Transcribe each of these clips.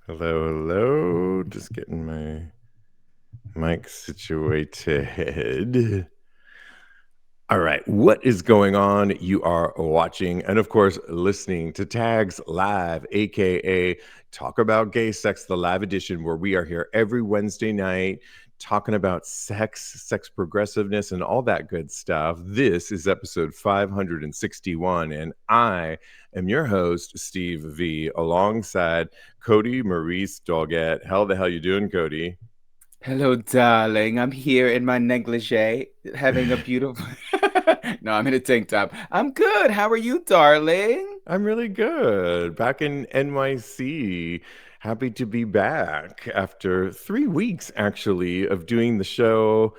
Hello, hello. Just getting my mic situated. All right, what is going on? You are watching and, of course, listening to Tags Live, aka Talk About Gay Sex, the live edition, where we are here every Wednesday night talking about sex progressiveness, and all that good stuff. This is episode 561, and I am your host, Steve V, alongside Kodi, Maurice, Doggette. How the hell you doing, Kodi? Hello, darling. I'm here in my negligee, having a beautiful. No, I'm in a tank top. I'm good. How are you, darling? I'm really good. Back in NYC. Happy to be back after 3 weeks, actually, of doing the show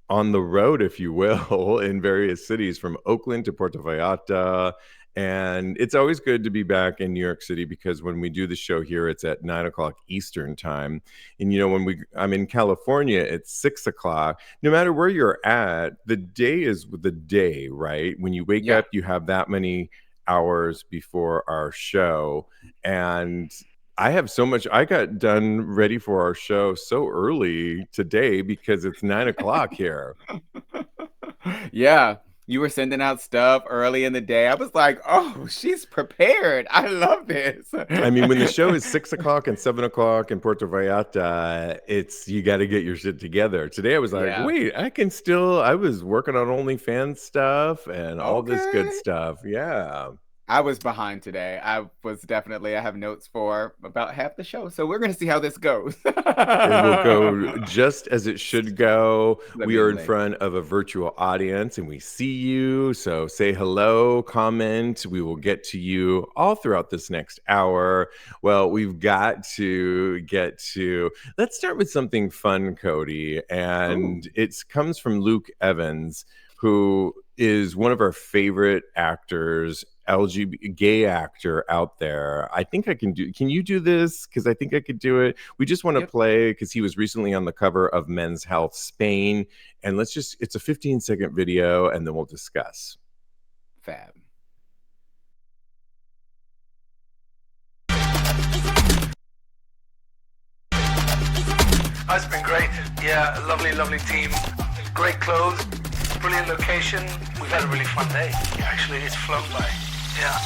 on the road, if you will, in various cities from Oakland to Puerto Vallarta. And it's always good to be back in New York City because when we do the show here, it's at 9 o'clock Eastern time. And I'm in California, it's 6 o'clock. No matter where you're at, the day is the day, right? When you wake Yeah. up, you have that many hours before our show. And I have so much. I got done ready for our show so early today because it's 9 o'clock here. Yeah. You were sending out stuff early in the day. I was like, oh, she's prepared. I love this. I mean, when the show is 6 o'clock and 7 o'clock in Puerto Vallarta, it's you got to get your shit together. Today, I was like, Yeah. wait, I can still. I was working on OnlyFans stuff and all this good Okay. stuff. Yeah. I was behind today. I have notes for about half the show. So we're going to see how this goes. It will go just as it should go. Let We me are in link. front of a virtual audience and we see you. So say hello, comment. We will get to you all throughout this next hour. Well, we've got to get to, let's start with something fun, Kodi. Ooh. And it comes from Luke Evans, who is one of our favorite actors, LGBT gay actor out there. I think I can do. Can you do this? Because I think I could do it. We just want to Yep. play because he was recently on the cover of Men's Health Spain, and it's a 15-second video, and then we'll discuss. Fab. Oh, it's been great. Yeah, lovely, lovely team. Great clothes, brilliant location. We've had a really fun day. Actually, it's flown by. Yeah.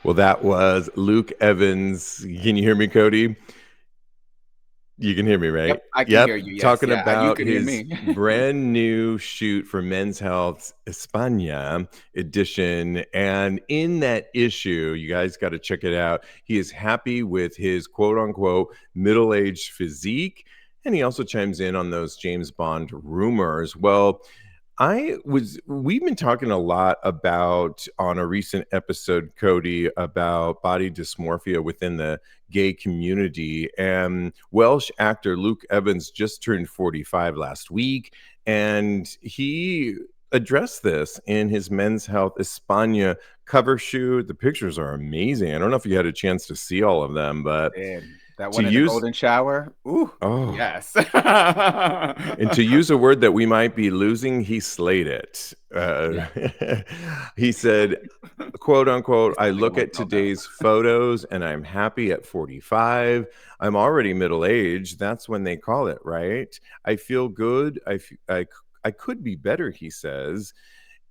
Well, that was Luke Evans. Can you hear me, Kodi? You can hear me, right? Yep. I can hear Yep. you. Yes. Talking Yeah. You about can hear his me. brand new shoot for Men's Health España edition. And in that issue, you guys got to check it out. He is happy with his quote unquote middle aged physique. And he also chimes in on those James Bond rumors. Well, we've been talking a lot about on a recent episode, Kodi, about body dysmorphia within the gay community. And Welsh actor Luke Evans just turned 45 last week, and he addressed this in his Men's Health España cover shoot. The pictures are amazing. I don't know if you had a chance to see all of them, but And that to one in the use golden shower. Ooh, oh yes. and to use a word that we might be losing, he slayed it. Yeah. He said, quote unquote, It's I something I look won't at tell them. today's photos and I'm happy at 45. I'm already middle aged. That's when they call it, right? I feel good. I could be better, he says.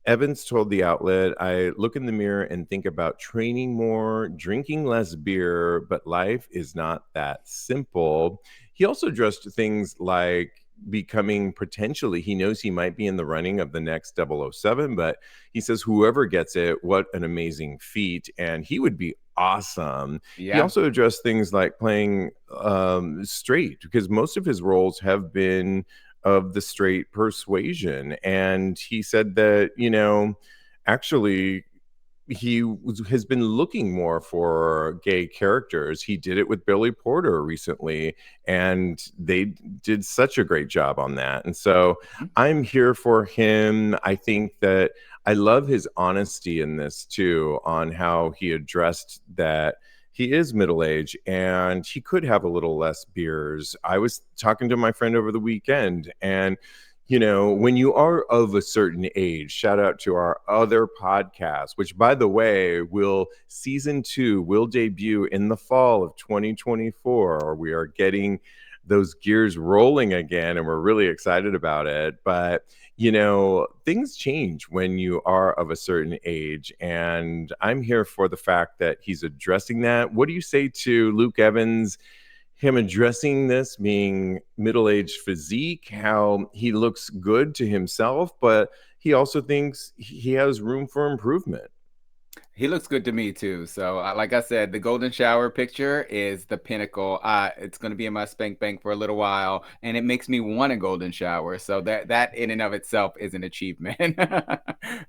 Evans told the outlet, I look in the mirror and think about training more, drinking less beer, but life is not that simple. He also addressed things like becoming potentially, he knows he might be in the running of the next 007, but he says, whoever gets it, what an amazing feat. And he would be awesome. He Yeah. also addressed things like playing straight because most of his roles have been of the straight persuasion. And he said that, actually, has been looking more for gay characters. He did it with Billy Porter recently, and they did such a great job on that. And so Mhm. I'm here for him. I think that I love his honesty in this too, on how he addressed that he is middle aged and he could have a little less beers. I was talking to my friend over the weekend, and When you are of a certain age, shout out to our other podcast, which, by the way, season 2 will debut in the fall of 2024. We are getting those gears rolling again, and we're really excited about it. But, things change when you are of a certain age. And I'm here for the fact that he's addressing that. What do you say to Luke Evans? Him addressing this being middle-aged physique, how he looks good to himself, but he also thinks he has room for improvement. He looks good to me too. So, like I said, the golden shower picture is the pinnacle. It's going to be in my spank bank for a little while, and it makes me want a golden shower. So that in and of itself is an achievement.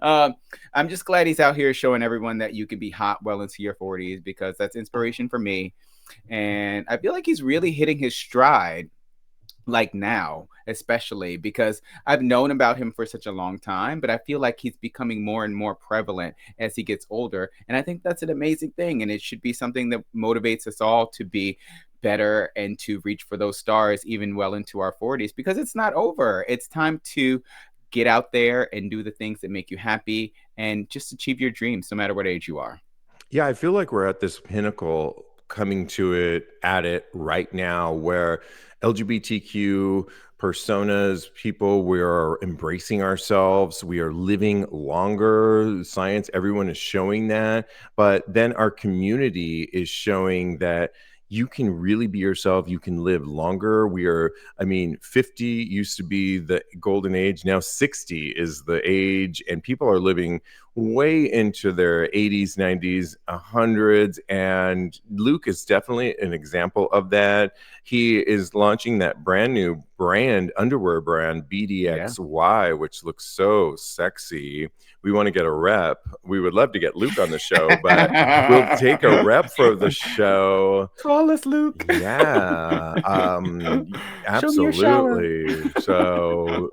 I'm just glad he's out here showing everyone that you can be hot well into your 40s, because that's inspiration for me. And I feel like he's really hitting his stride, like now, especially because I've known about him for such a long time, but I feel like he's becoming more and more prevalent as he gets older. And I think that's an amazing thing. And it should be something that motivates us all to be better and to reach for those stars even well into our 40s, because it's not over. It's time to get out there and do the things that make you happy and just achieve your dreams, no matter what age you are. Yeah, I feel like we're at this pinnacle coming at it right now, where LGBTQ personas, people, we are embracing ourselves. We are living longer. Science, everyone is showing that. But then our community is showing that you can really be yourself. You can live longer. 50 used to be the golden age. Now 60 is the age, and people are living way into their 80s, 90s, 100s. And Luke is definitely an example of that. He is launching that brand new underwear brand, BDXY, which looks so sexy. We want to get a rep. We would love to get Luke on the show, but we'll take a rep for the show. Call us, Luke. Yeah, absolutely. So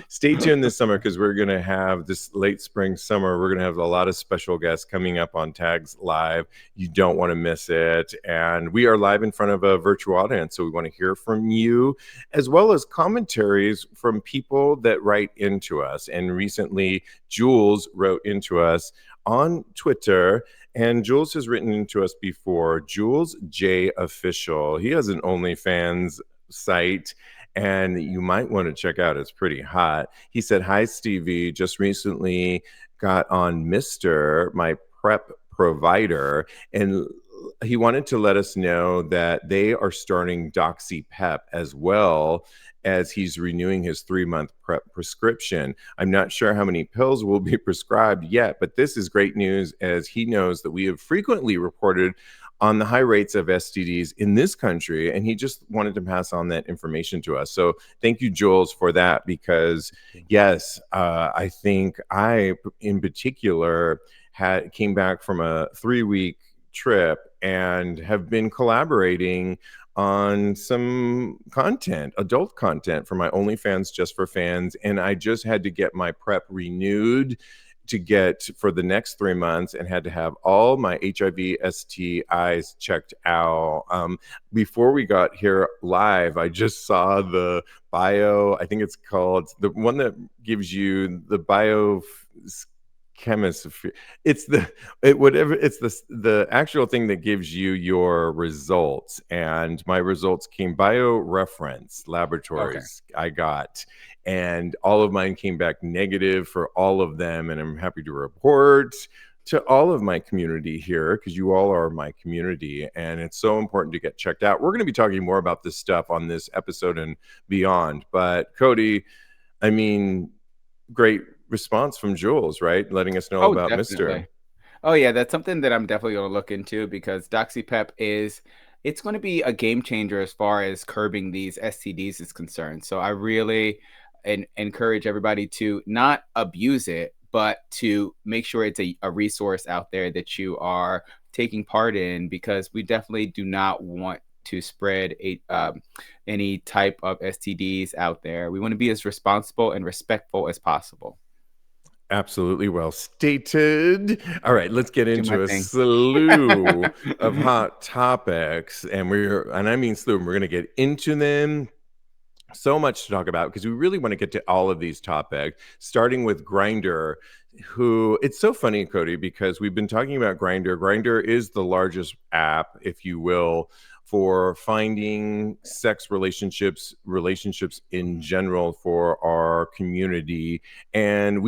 stay tuned this summer, because we're going to have this late spring summer. We're going to have a lot of special guests coming up on Tags Live. You don't want to miss it. And we are live in front of a virtual audience, so we want to hear from you, as well as commentaries from people that write into us. And recently, Jules wrote into us on Twitter, and Jules has written into us before. Jules J Official. He has an OnlyFans site, and you might want to check out. It's pretty hot. He said, "Hi, Stevie. Just recently got on Mistr, my prep provider, and he wanted to let us know that they are starting Doxypep as well, as he's renewing his 3-month prep prescription. I'm not sure how many pills will be prescribed yet, but this is great news, as he knows that we have frequently reported on the high rates of STDs in this country, and he just wanted to pass on that information to us. So thank you, Jules, for that, because yes, I think I, in particular, came back from a 3-week trip and have been collaborating on some adult content for my OnlyFans Just for Fans. And I just had to get my prep renewed to get for the next 3 months, and had to have all my HIV STIs checked out. Before we got here live, I just saw the bio. I think it's called the one that gives you the bio chemistry. It's the actual thing that gives you your results, and my results came BioReference Laboratories. Okay. I got, and all of mine came back negative for all of them, and I'm happy to report to all of my community here, because you all are my community, and it's so important to get checked out. We're going to be talking more about this stuff on this episode and beyond. But Kodi, great response from Jules, right? Letting us know about Mistr. Oh yeah, that's something that I'm definitely going to look into, because Doxypep it's going to be a game changer as far as curbing these STDs is concerned. So I really encourage everybody to not abuse it, but to make sure it's a resource out there that you are taking part in, because we definitely do not want to spread any type of STDs out there. We want to be as responsible and respectful as possible. Absolutely, well stated. All right, let's get into a slew of hot topics, and I mean slew. We're going to get into them. So much to talk about because we really want to get to all of these topics, starting with Grindr, who it's so funny, Kodi, because we've been talking about Grindr. Grindr is the largest app, if you will, for finding sex relationships in general for our community. And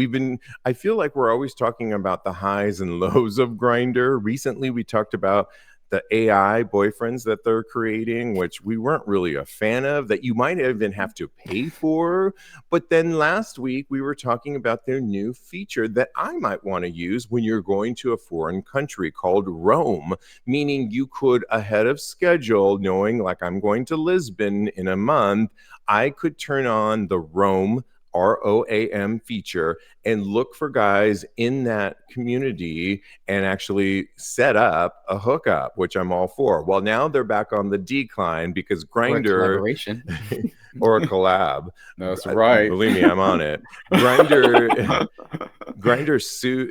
I feel like we're always talking about the highs and lows of Grindr. Recently, we talked about the AI boyfriends that they're creating, which we weren't really a fan of, that you might even have to pay for. But then last week, we were talking about their new feature that I might want to use when you're going to a foreign country called Roam, meaning you could, ahead of schedule, knowing like I'm going to Lisbon in a month, I could turn on the Roam ROAM feature and look for guys in that community and actually set up a hookup, which I'm all for. Well, now they're back on the decline because Or a Grindr collaboration. or a collab. That's right. Believe me, I'm on it. Grindr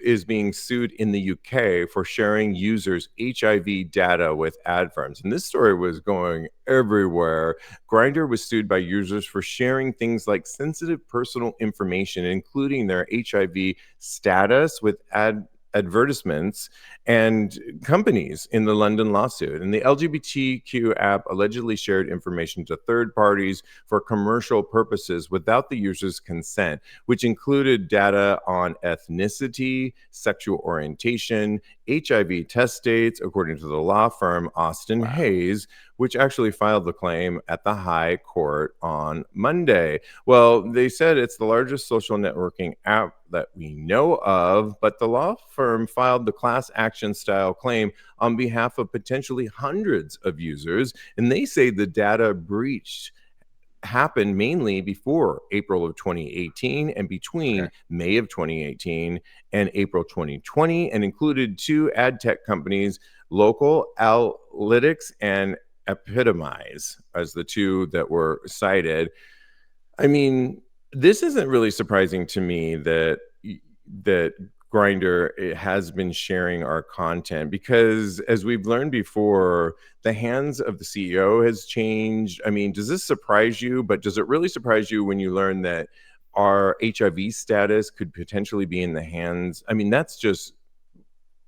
is being sued in the UK for sharing users' HIV data with ad firms. And this story was going everywhere. Grindr was sued by users for sharing things like sensitive personal information, including their HIV status, with advertisements and companies in the London lawsuit. And the LGBTQ app allegedly shared information to third parties for commercial purposes without the user's consent, which included data on ethnicity, sexual orientation, HIV test dates, according to the law firm Austin Hayes, which actually filed the claim at the High Court on Monday. Well, they said it's the largest social networking app that we know of, but the law firm filed the class action style claim on behalf of potentially hundreds of users, and they say the data breached happened mainly before April of 2018 and between May of 2018 and April 2020, and included two ad tech companies, Local Analytics and Epitomize, as the two that were cited. I mean, this isn't really surprising to me that Grindr has been sharing our content, because as we've learned before, the hands of the CEO has changed. I mean, does this surprise you? But does it really surprise you when you learn that our HIV status could potentially be in the hands? I mean, that's just,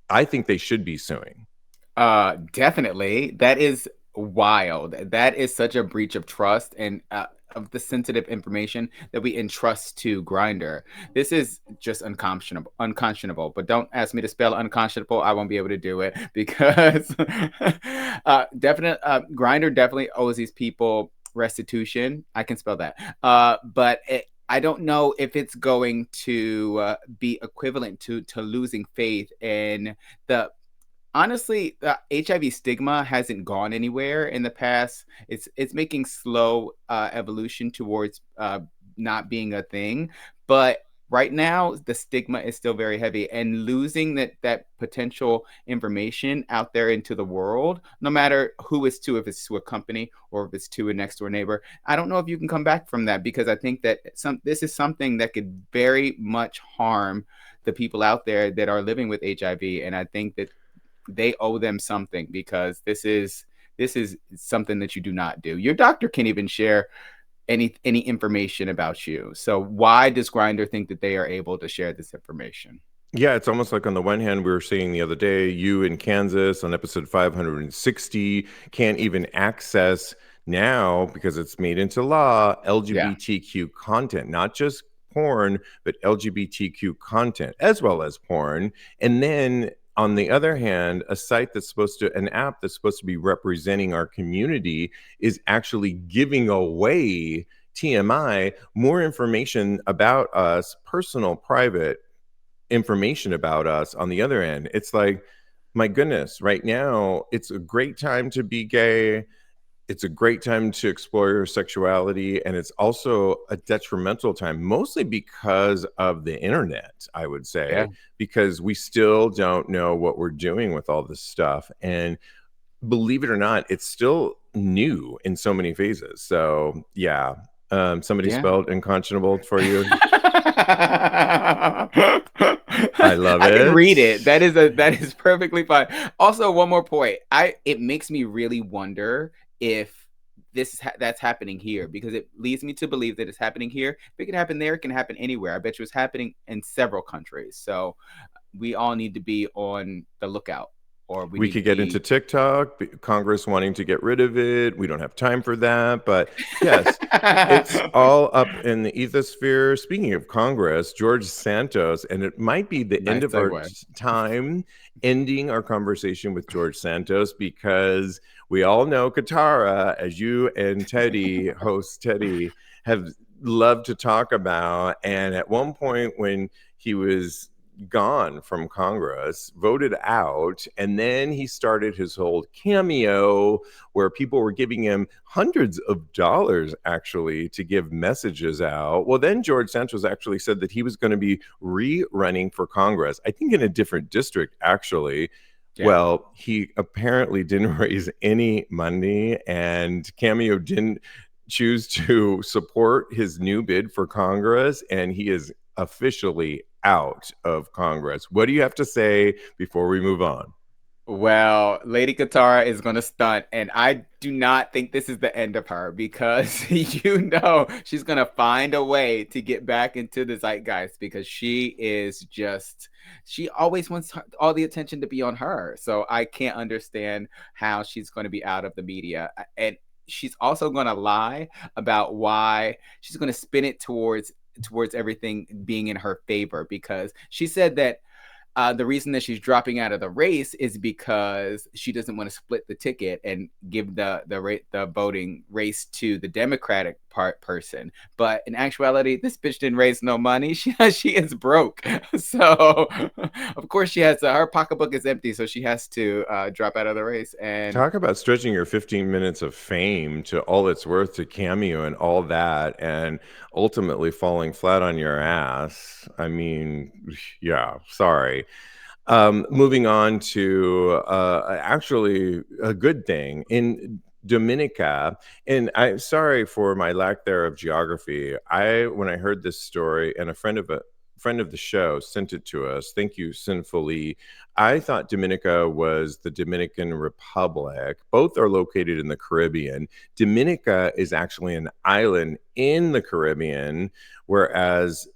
I think they should be suing. Definitely. That is wild. That is such a breach of trust and of the sensitive information that we entrust to Grindr. This is just unconscionable. But don't ask me to spell unconscionable. I won't be able to do it because Grindr definitely owes these people restitution. I can spell that. But I don't know if it's going to be equivalent to losing faith in the. Honestly, the HIV stigma hasn't gone anywhere in the past. It's making slow evolution towards not being a thing. But right now, the stigma is still very heavy. And losing that potential information out there into the world, no matter who it's to, if it's to a company or if it's to a next door neighbor, I don't know if you can come back from that, because I think that this is something that could very much harm the people out there that are living with HIV. And I think that they owe them something, because this is something that you do not do. Your doctor can't even share any information about you. So why does Grindr think that they are able to share this information? Yeah, it's almost like on the one hand, we were seeing the other day, you in Kansas on episode 560 can't even access now, because it's made into law, LGBTQ content, not just porn, but LGBTQ content as well as porn. And then on the other hand, an app that's supposed to be representing our community is actually giving away, TMI, more information about us, personal, private information about us on the other end. It's like, my goodness, right now, it's a great time to be gay. It's a great time to explore your sexuality, and it's also a detrimental time, mostly because of the internet, I would say, because we still don't know what we're doing with all this stuff. And believe it or not, it's still new in so many phases. So, yeah. Somebody spelled unconscionable for you. I love it. I can read it. That is perfectly fine. Also, one more point. It makes me really wonder if that's happening here, because it leads me to believe that it's happening here. If it can happen there, it can happen anywhere. I bet you it's happening in several countries. So we all need to be on the lookout, or we We need to could get be. into TikTok, Congress wanting to get rid of it. We don't have time for that. But yes, it's all up in the ethosphere. Speaking of Congress, George Santos, and it might be the end Nice of our segue. time ending our conversation with George Santos, because we all know Katara, as you and Teddy, host Teddy, have loved to talk about. And at one point when he was gone from Congress, voted out, and then he started his whole cameo where people were giving him hundreds of dollars actually to give messages out. Well, then George Santos actually said that he was going to be re-running for Congress, I think in a different district actually. Yeah. Well, he apparently didn't raise any money, and Cameo didn't choose to support his new bid for Congress, and he is officially out of Congress. What do you have to say before we move on? Well, Lady Katara is going to stunt, and I do not think this is the end of her, because she's going to find a way to get back into the zeitgeist, because she always wants all the attention to be on her. So I can't understand how she's going to be out of the media. And she's also going to lie about why. She's going to spin it towards everything being in her favor, because she said that the reason that she's dropping out of the race is because she doesn't want to split the ticket and give the voting race to the Democratic person. But in actuality, this bitch didn't raise no money. She is broke. So of course she has her pocketbook is empty. So she has to drop out of the race. And talk about stretching your 15 minutes of fame to all it's worth to Cameo and all that, and ultimately falling flat on your ass. I mean, yeah, sorry. Moving on to actually a good thing in Dominica, and I'm sorry for my lack there of geography. When I heard this story, and a friend of the show sent it to us. Thank you, Sinfully. I thought Dominica was the Dominican Republic. Both are located in the Caribbean. Dominica is actually an island in the Caribbean, whereas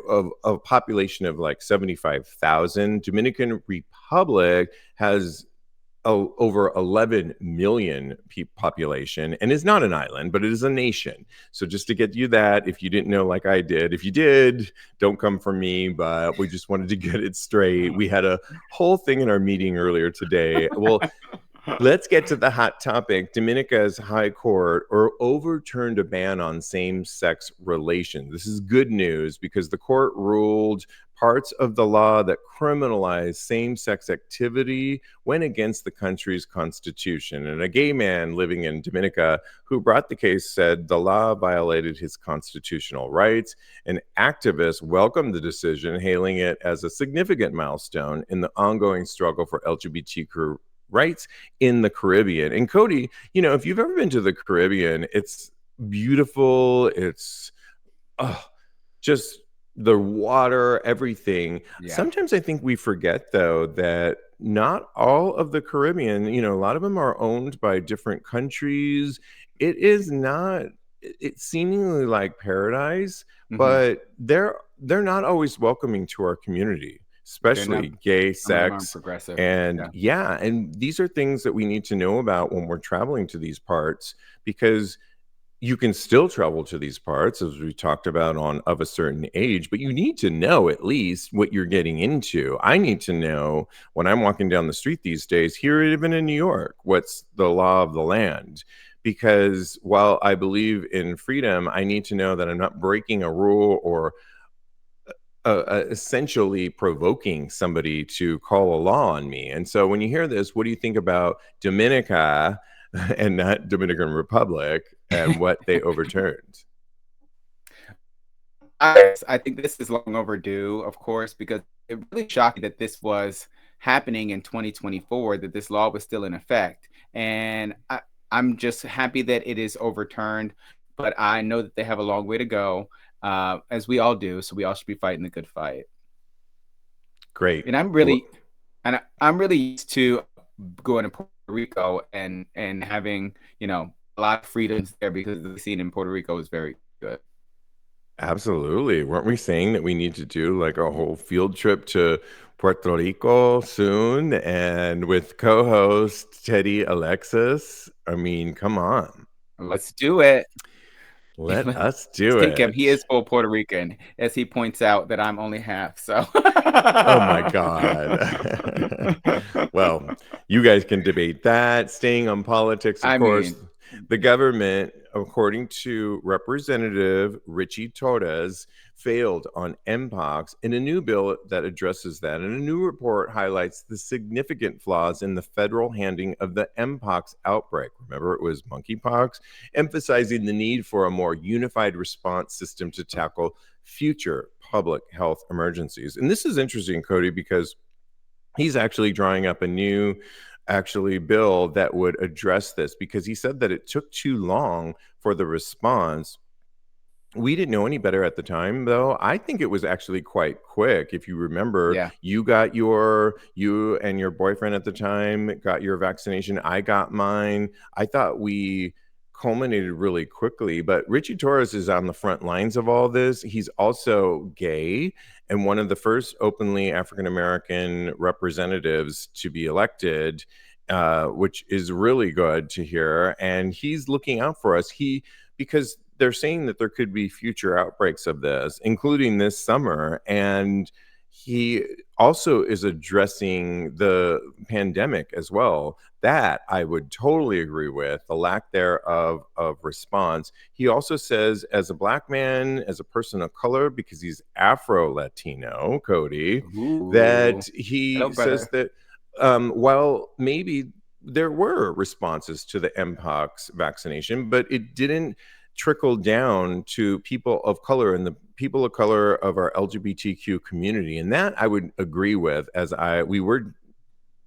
of a population of like 75,000, Dominican Republic has over 11 million population and is not an island, but it is a nation. So just to get you that, if you didn't know like I did, if you did, don't come for me, but we just wanted to get it straight. We had a whole thing in our meeting earlier today. Well, let's get to the hot topic. Dominica's high court overturned a ban on same-sex relations. This is good news because the court ruled parts of the law that criminalize same-sex activity went against the country's constitution. And a gay man living in Dominica who brought the case said the law violated his constitutional rights. And activists welcomed the decision, hailing it as a significant milestone in the ongoing struggle for LGBTQ rights in the Caribbean. And Kodi, if you've ever been to the Caribbean, it's beautiful. It's just the water, everything. Yeah. Sometimes I think we forget, though, that not all of the Caribbean, a lot of them are owned by different countries. It is not, it's seemingly like paradise, but they're not always welcoming to our community, especially gay sex. And and these are things that we need to know about when we're traveling to these parts, because you can still travel to these parts, as we talked about, on Of a Certain Age, but you need to know at least what you're getting into. I need to know when I'm walking down the street these days, here even in New York, what's the law of the land. Because while I believe in freedom, I need to know that I'm not breaking a rule or essentially provoking somebody to call a law on me. And so when you hear this, what do you think about Dominica and not Dominican Republic and what they overturned? I think this is long overdue, of course, because it really shocked me that this was happening in 2024, that this law was still in effect. And I'm just happy that it is overturned, but I know that they have a long way to go, as we all do. So we all should be fighting the good fight. Great. And I'm really used to going to Puerto Rico and having, lot of freedoms there because the scene in Puerto Rico is very good. Absolutely. Weren't we saying that we need to do like a whole field trip to Puerto Rico soon? And with co-host Teddy Alexis, I mean, come on. Let's do it. Let Let's us do take him. it. He is full Puerto Rican, as he points out that I'm only half. So, Oh my God. Well, you guys can debate that. Staying on politics, of I course, mean, the government, according to Representative Ritchie Torres, failed on Mpox in a new bill that addresses that. And a new report highlights the significant flaws in the federal handling of the Mpox outbreak. Remember, it was monkeypox, emphasizing the need for a more unified response system to tackle future public health emergencies. And this is interesting, Kodi, because he's actually drawing up a new bill that would address this, because he said that it took too long for the response. We didn't know any better at the time, though. I think it was actually quite quick. If you remember, yeah. you and your boyfriend at the time got your vaccination. I got mine. I thought we culminated really quickly, but Ritchie Torres is on the front lines of all this. He's also gay and one of the first openly African American representatives to be elected, which is really good to hear. And he's looking out for us. Because they're saying that there could be future outbreaks of this, including this summer. And he also is addressing the pandemic as well. That I would totally agree with, the lack thereof of response. He also says, as a Black man, as a person of color, because he's Afro-Latino, Kodi, Ooh. that he Hello, says brother. that while maybe there were responses to the Mpox vaccination, but it didn't trickle down to people of color and the people of color of our LGBTQ community. And that I would agree with, as we were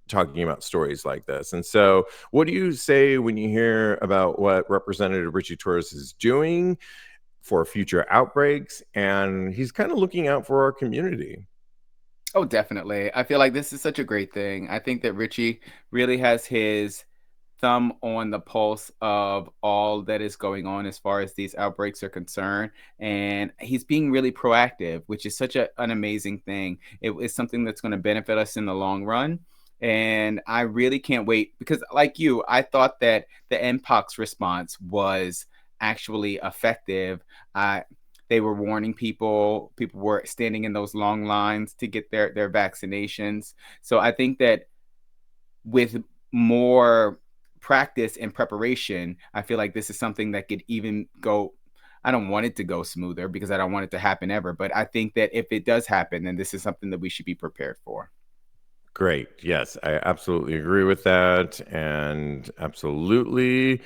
talking about stories like this. And so what do you say when you hear about what Representative Ritchie Torres is doing for future outbreaks? And he's kind of looking out for our community. Oh, definitely. I feel like this is such a great thing. I think that Richie really has his thumb on the pulse of all that is going on as far as these outbreaks are concerned. And he's being really proactive, which is such an amazing thing. It is something that's going to benefit us in the long run. And I really can't wait because, like you, I thought that the Mpox response was actually effective. They were warning people. People were standing in those long lines to get their vaccinations. So I think that with more practice and preparation, I feel like this is something that could even go. I don't want it to go smoother because I don't want it to happen ever. But I think that if it does happen, then this is something that we should be prepared for. Great. Yes, I absolutely agree with that. And absolutely.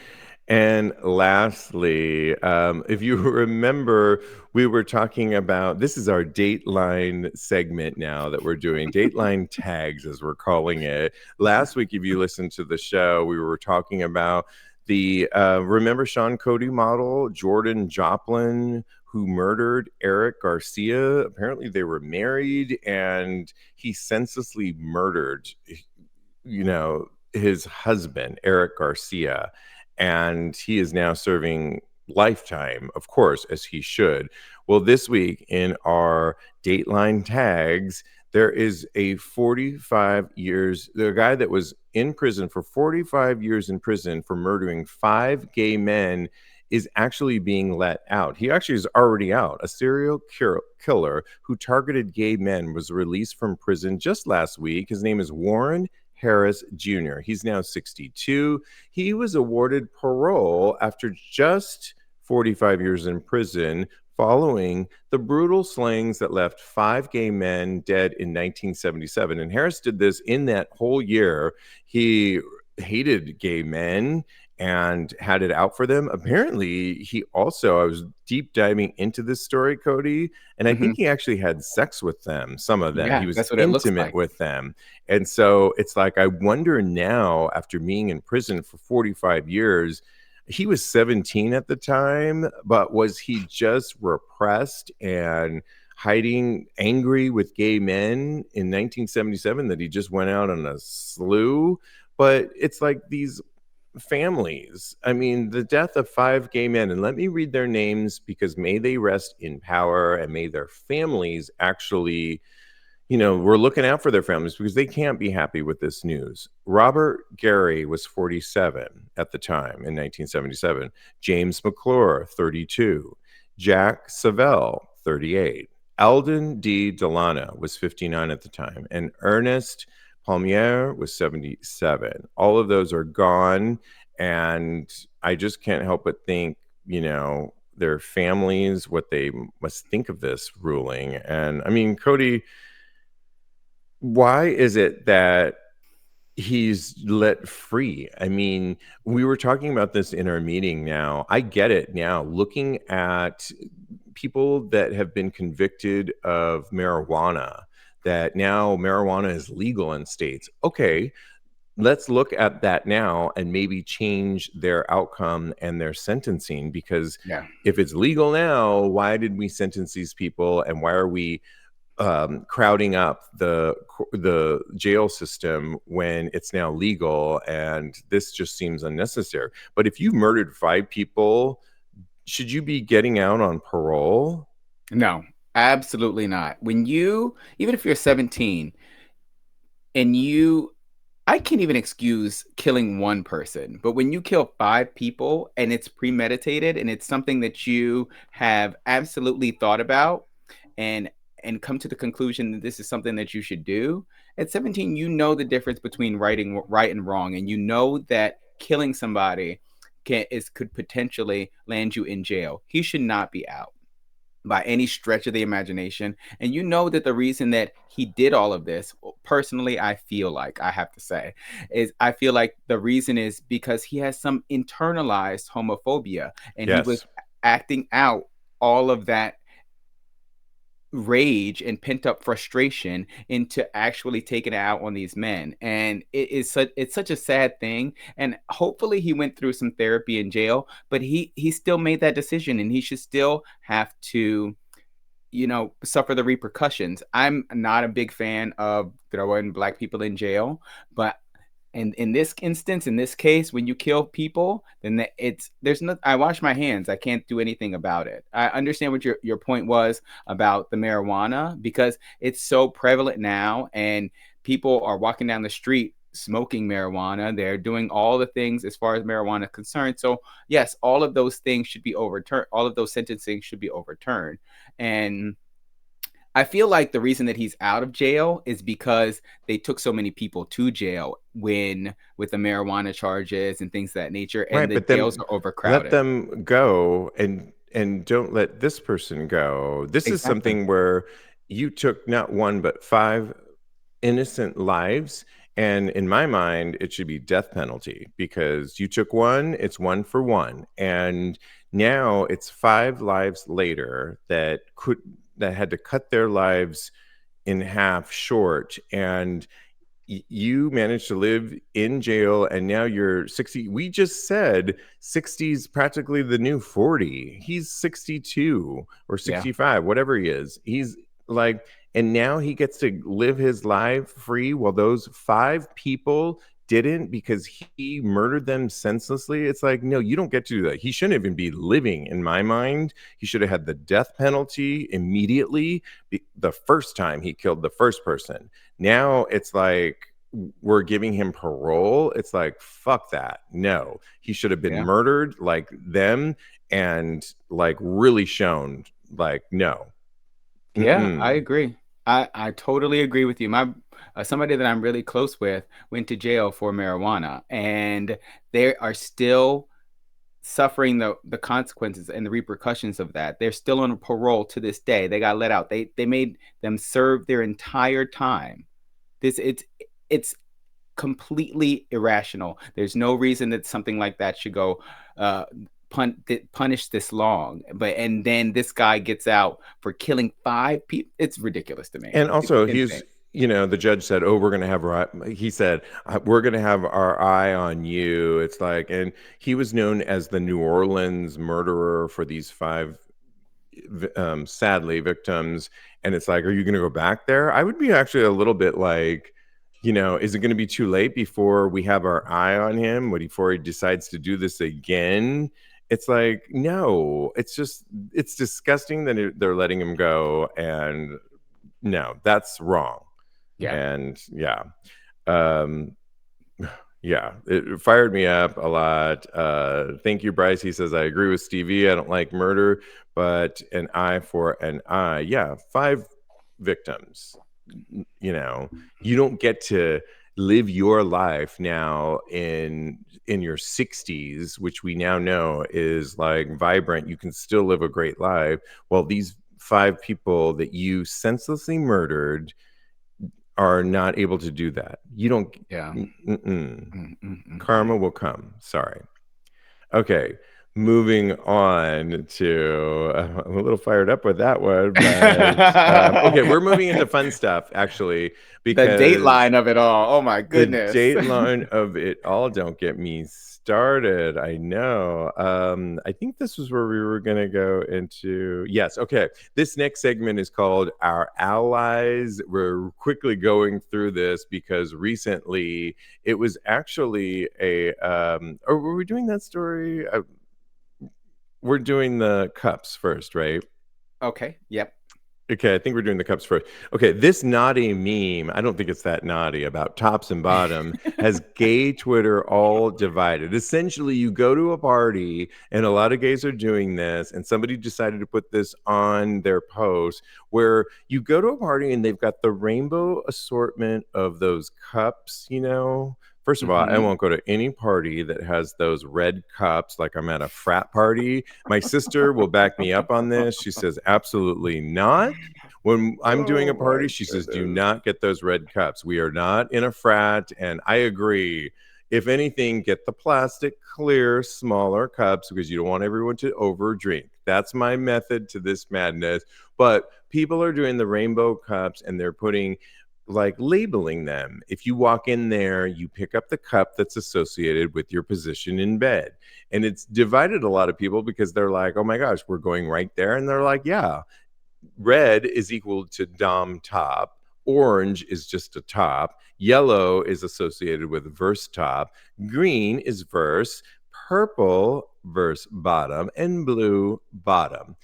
And lastly, if you remember, we were talking about, this is our Dateline segment now that we're doing, Dateline tags, as we're calling it. Last week, if you listened to the show, we were talking about remember Sean Cody model, Jordan Joplin, who murdered Eric Garcia. Apparently they were married and he senselessly murdered, his husband, Eric Garcia. And he is now serving lifetime, of course, as he should. Well, this week in our Dateline tags, there is a 45 years, the guy that was in prison for 45 years in prison for murdering 5 gay men is actually being let out. He actually is already out. A serial killer who targeted gay men was released from prison just last week. His name is Warren Harris Jr. He's now 62. He was awarded parole after just 45 years in prison following the brutal slayings that left 5 gay men dead in 1977. And Harris did this in that whole year. He hated gay men and had it out for them. Apparently, he also, I was deep diving into this story, Kodi, and I think he actually had sex with them, some of them. Yeah, He was that's what it looks intimate like. with them. And so it's like, I wonder now, after being in prison for 45 years, he was 17 at the time, but was he just repressed and hiding, angry with gay men in 1977 that he just went out on a slew? But it's like these families. I mean, the death of 5 gay men, and let me read their names because may they rest in power and may their families actually, we're looking out for their families because they can't be happy with this news. Robert Gary was 47 at the time in 1977. James McClure, 32. Jack Savell, 38. Alden D. Delano was 59 at the time. And Ernest Palmiere was 77. All of those are gone. And I just can't help but think, their families, what they must think of this ruling. And I mean, Kodi, why is it that he's let free? I mean, we were talking about this in our meeting now. I get it now. Looking at people that have been convicted of marijuana, that now marijuana is legal in states. Okay, let's look at that now and maybe change their outcome and their sentencing, because if it's legal now, why did we sentence these people, and why are we crowding up the jail system when it's now legal? And this just seems unnecessary. But if you've murdered 5 people, should you be getting out on parole? No, absolutely not. Even if you're 17 and I can't even excuse killing one person, but when you kill 5 people and it's premeditated and it's something that you have absolutely thought about and come to the conclusion that this is something that you should do, at 17, you know the difference between right and wrong, and you know that killing somebody could potentially land you in jail. He should not be out by any stretch of the imagination. And you know that the reason that he did all of this, personally, I feel like I feel like the reason is because he has some internalized homophobia, and he was acting out all of that rage and pent up frustration into actually taking it out on these men. And it's such a sad thing. And hopefully he went through some therapy in jail, but he still made that decision, and he should still have to suffer the repercussions. I'm not a big fan of throwing Black people in jail, but in this instance, in this case, when you kill people, then I wash my hands. I can't do anything about it. I understand what your point was about the marijuana, because it's so prevalent now, and people are walking down the street smoking marijuana. They're doing all the things as far as marijuana is concerned. So yes, all of those things should be overturned. All of those sentencing should be overturned. And I feel like the reason that he's out of jail is because they took so many people to jail with the marijuana charges and things of that nature, and the jails are overcrowded. Let them go and don't let this person go. This is something where you took not 1 but 5 innocent lives, and in my mind, it should be death penalty, because you took 1, it's 1 for 1, and now it's 5 lives later that had to cut their lives in half short, and you managed to live in jail, and now you're 60. We just said 60 is practically the new 40. He's 62 or 65, whatever he is. He's like, and now he gets to live his life free, while those 5 people didn't, because he murdered them senselessly. It's like, no, you don't get to do that. He shouldn't even be living, in my mind. He should have had the death penalty immediately the first time he killed the first person. Now it's like we're giving him parole. It's like, fuck that. No, he should have been murdered like them, and like really shown like, no. I agree. I totally agree with you. Somebody that I'm really close with went to jail for marijuana, and they are still suffering the consequences and the repercussions of that. They're still on parole to this day. They got let out. They made them serve their entire time. It's completely irrational. There's no reason that something like that should go punish this long, and then this guy gets out for killing 5 people. It's ridiculous to me. And also, the judge said, "Oh, we're going to have we're going to have our eye on you." It's like, and he was known as the New Orleans murderer for these 5 sadly victims, and it's like, are you going to go back there? I would be actually a little bit like, is it going to be too late before we have our eye on him? Before he decides to do this again? It's like, no, it's disgusting that they're letting him go. And no, that's wrong. Yeah. And yeah. Yeah, it fired me up a lot. Thank you, Bryce. He says, I agree with Stevie. I don't like murder, but an eye for an eye. Yeah, 5 victims. You don't get to live your life now in your 60s, which we now know is like vibrant. You can still live a great life. Well, these 5 people that you senselessly murdered are not able to do that. You don't. Yeah. Karma will come. Sorry. Okay. Moving on to, I'm a little fired up with that one, but okay, we're moving into fun stuff actually, because the dateline of it all. Oh my goodness. The dateline of it all. Don't get me started. I know. I think this was where we were going to go into. Yes. Okay. This next segment is called Our Allies. We're quickly going through this because recently it was actually or were we doing that story? We're doing the cups first, right? Okay. Yep. Okay, I think we're doing the cups first. Okay, this naughty meme, I don't think it's that naughty, about tops and bottom, has gay Twitter all divided. Essentially, you go to a party, and a lot of gays are doing this, and somebody decided to put this on their post, where you go to a party and they've got the rainbow assortment of those cups, First of all, I won't go to any party that has those red cups like I'm at a frat party. My sister will back me up on this. She says, absolutely not. When I'm doing a party, she says, do not get those red cups. We are not in a frat. And I agree. If anything, get the plastic, clear, smaller cups because you don't want everyone to overdrink. That's my method to this madness. But people are doing the rainbow cups and they're putting labeling them. If you walk in there, you pick up the cup that's associated with your position in bed. And it's divided a lot of people because they're like, oh my gosh, we're going right there. And they're like, yeah, red is equal to dom top. Orange is just a top. Yellow is associated with verse top. Green is verse. Purple verse bottom. And blue bottom.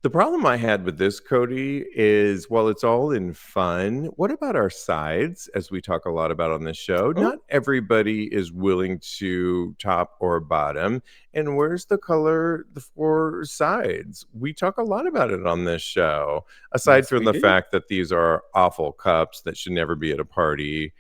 The problem I had with this, Kodi, is while it's all in fun, what about our sides, as we talk a lot about on this show? Not everybody is willing to top or bottom. And where's the color for sides? We talk a lot about it on this show, aside from the fact that these are awful cups that should never be at a party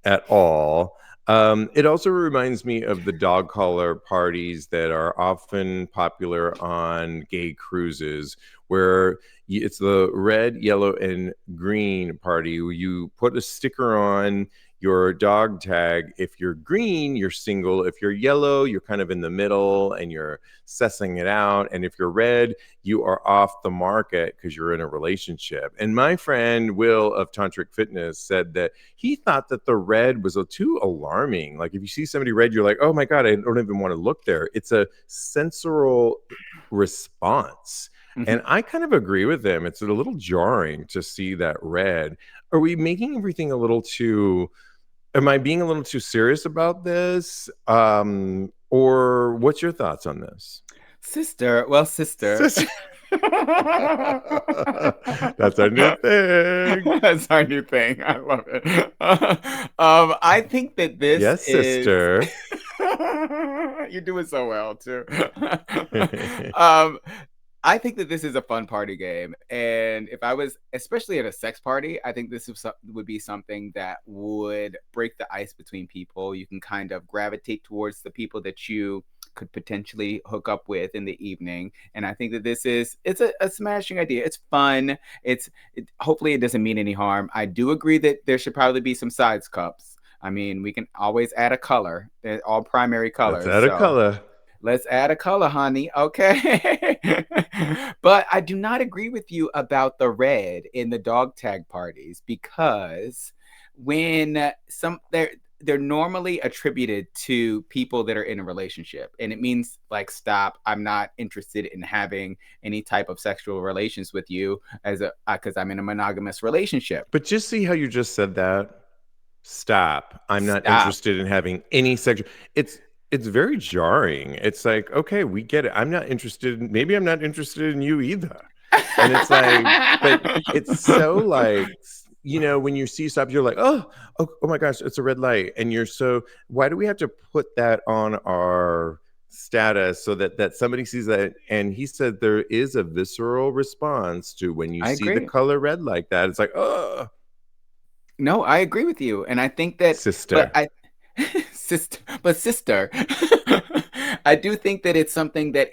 at all. It also reminds me of the dog collar parties that are often popular on gay cruises, where it's the red, yellow, and green party. Where you put a sticker on your dog tag. If you're green, you're single. If you're yellow, you're kind of in the middle and you're sussing it out. And if you're red, you are off the market because you're in a relationship. And my friend Will of Tantric Fitness said that he thought that the red was too alarming. Like if you see somebody red, you're like, oh my God, I don't even want to look there. It's a sensorial response. And I kind of agree with them. It's a little jarring to see that red. Are we making everything a little too... Am I being a little too serious about this? Or what's your thoughts on this? Sister. That's our new thing. That's our new thing. I love it. I think that this yes, sister. You're doing so well too. I think that this is a fun party game. And if I was, especially at a sex party, I think this would be something that would break the ice between people. You can kind of gravitate towards the people that you could potentially hook up with in the evening. And I think that it's a smashing idea. It's fun. Hopefully it doesn't mean any harm. I do agree that there should probably be some sides cups. I mean, we can always add a color. They're all primary colors. Let's add a color. Let's add a color, honey. Okay. But I do not agree with you about the red in the dog tag parties, because when they're normally attributed to people that are in a relationship, and it means like, stop, I'm not interested in having any type of sexual relations with you because I'm in a monogamous relationship. But just see how you just said that. Stop. I'm not Stop. interested in having any sexual. It's very jarring. It's like, okay, we get it. I'm not interested. Maybe I'm not interested in you either. And it's like, but it's so like, when you see stuff, you're like, oh my gosh, it's a red light. And why do we have to put that on our status so that somebody sees that? And he said there is a visceral response to when you I see the agree. color red like that. It's like, oh, No, I agree with you. And I think that, but sister. sister, I do think that it's something that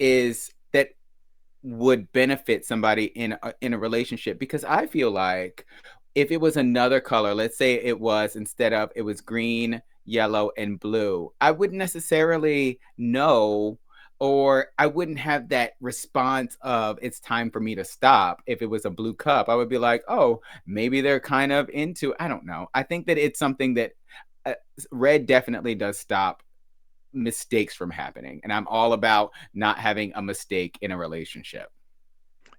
would benefit somebody in a relationship, because I feel like if it was another color, let's say it was green, yellow, and blue, I wouldn't necessarily know, or I wouldn't have that response of it's time for me to stop. If it was a blue cup, I would be like, oh, maybe they're kind of into, I don't know. I think that it's something that uh, red definitely does stop mistakes from happening. And I'm all about not having a mistake in a relationship.